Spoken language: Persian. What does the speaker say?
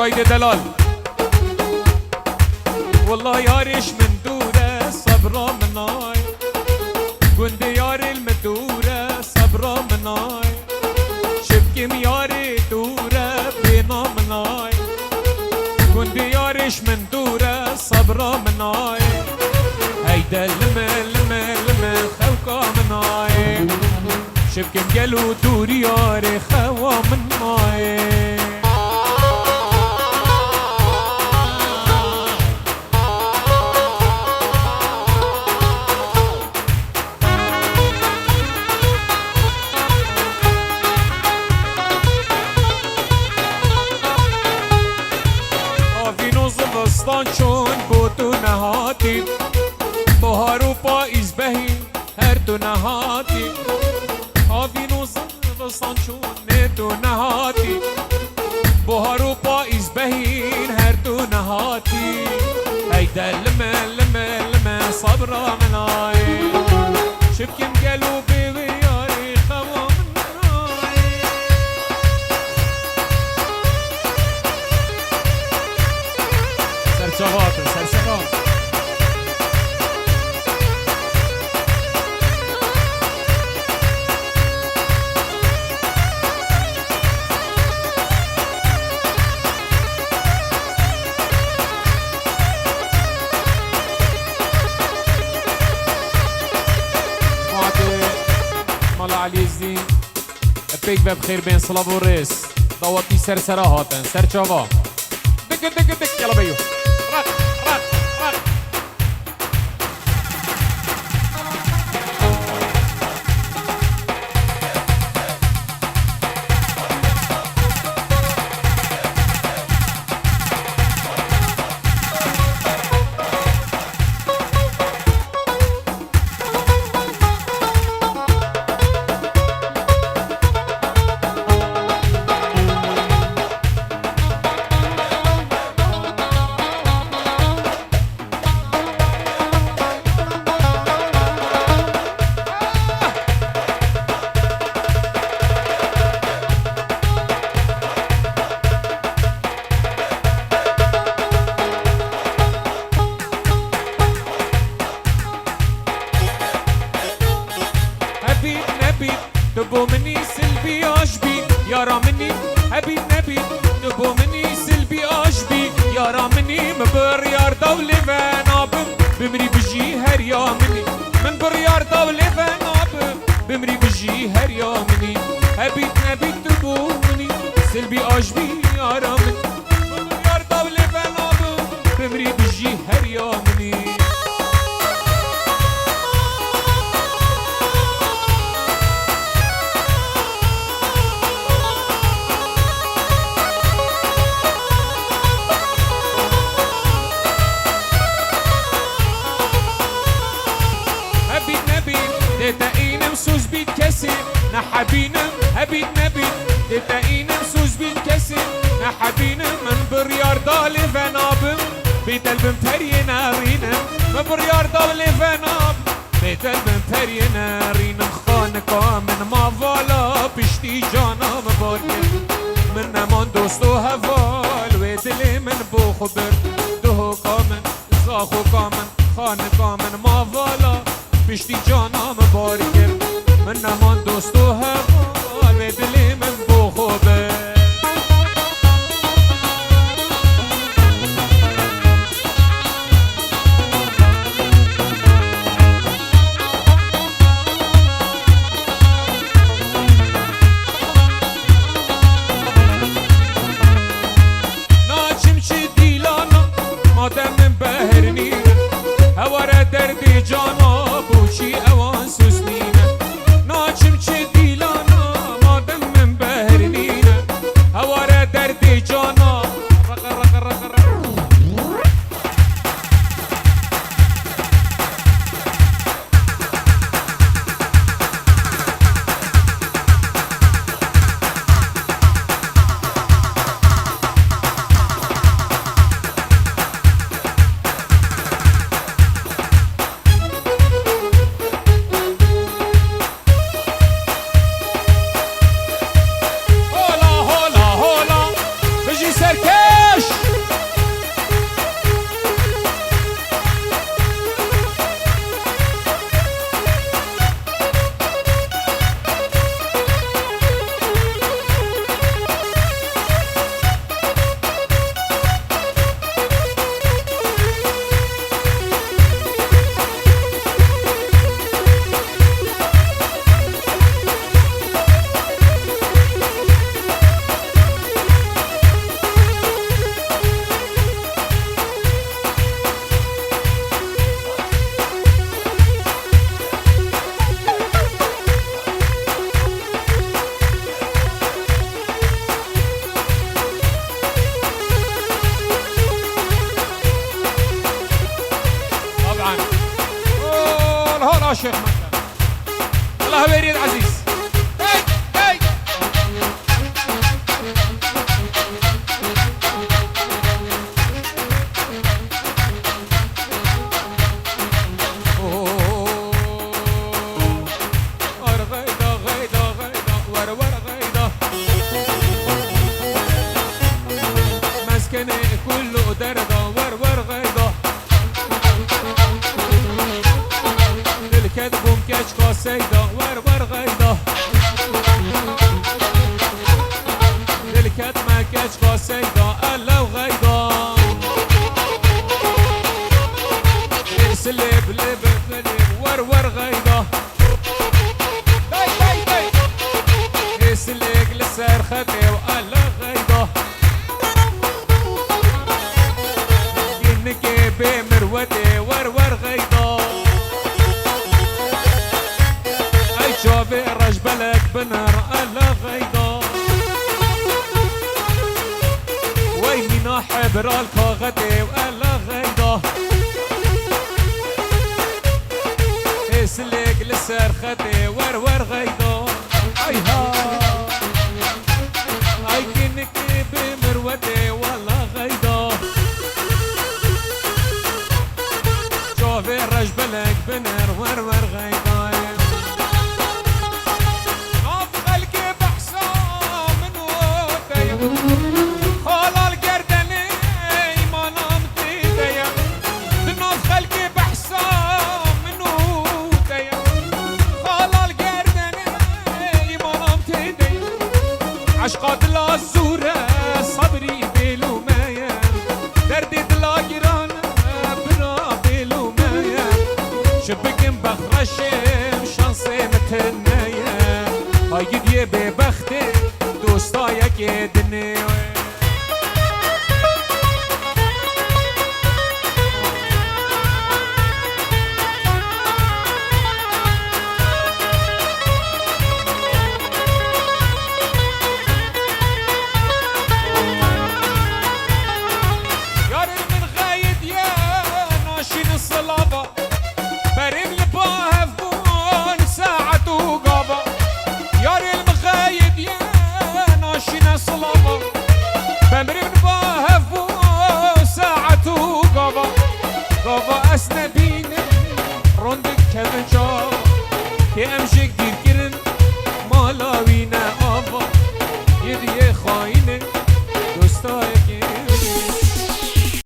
سايد دلال والله يارش من دوره صبره مناي قند يار المدوره صبره مناي شبكم ياري دوره بينا مناي قند يارش من دوره صبره مناي هيدا لما خوكا مناي شبكم قالوا دوري ياري خوا مناي زمستان چون بو تو نهاتی بهار و پاییز بهی هر تو نهاتی آوین و زمستان چون تو نهاتی بهار و پاییز بهین هر تو نهاتی هیدا لما صبرا منای شبکم قلو بیاری خوا منای سرچوات سرسکات علي الزين بيك بخير بين صلاب والريس ضوطي سرسرة هاتن سرچاوا دك دك دك يلا بيو رق رق رق تبو مني سلبي عجبي يارا مني حبيب نبي تبو مني سلبي عجبي يارا مني مبريار دولي فانابم بمري بجي هريا مني من بريار دولي فانابم بمري بجي هريا مني حبيب نبي تبو مني سلبي عجبي يارا مني مبريار دولي فانابم بمري بجي هريا مني دتاينم سوز بالكسر نحبينم هبيت نبيت دتاينم سوز بالكسر نحبينم من بريار دالي فنابم بيت البم ترينا رينم من بريار دالي فناب بيت البم ترينا رينم خانقا من ما والا بشتي جانا مباركم من نمان دوست و هوال و دل من بو خبر دهو کامن زاخو کامن خانقا من ما والا بشتی جانا مبارکم من نمان دوست و هوال و دلی من بو خوبه ناچم چی دیلانا مادم من بهرنی هواره دردی جانا بوچی اوان سوزنینه ناچم چه دیلانا الله بريد عزيز هاي هاي كله درده ور غيضه الكذب مكشكه سيده ور غيضه الكذب مكشكه سيده الله وغيضه سلب لب لب ور غيضه سلك لسر خطي والله غيضه بمروتي ور غيضة اي شوفي رجبلك بنار الله غيضة ويمينا حبر الكاغتي والله غيضة اسلك لسر خطي ور غيضة اي ها اي كنك بمروتي والله غيضة شوفي رجبلك بنر ور غيضايم نافغلك بحسام من وتيم خالا القردني ما نامت ايديم نافغلك بحسام من وتيم خالا القردني ما نامت ايديم عشقات العزورة صبري بيلو مايم دردي دلاجران شبكم بخرشم شانسي متنايا هاي قديه ببختي دوستايا كدني يا ريت من غايد يا ناشين الصلابة بريم لباهف بون ساعة وقابة يا ريل مغايد يا ناشينا صلابة بمريم لباهف بون ساعة وقابة قابة أسندين رندك كمجا كي أمشي جديد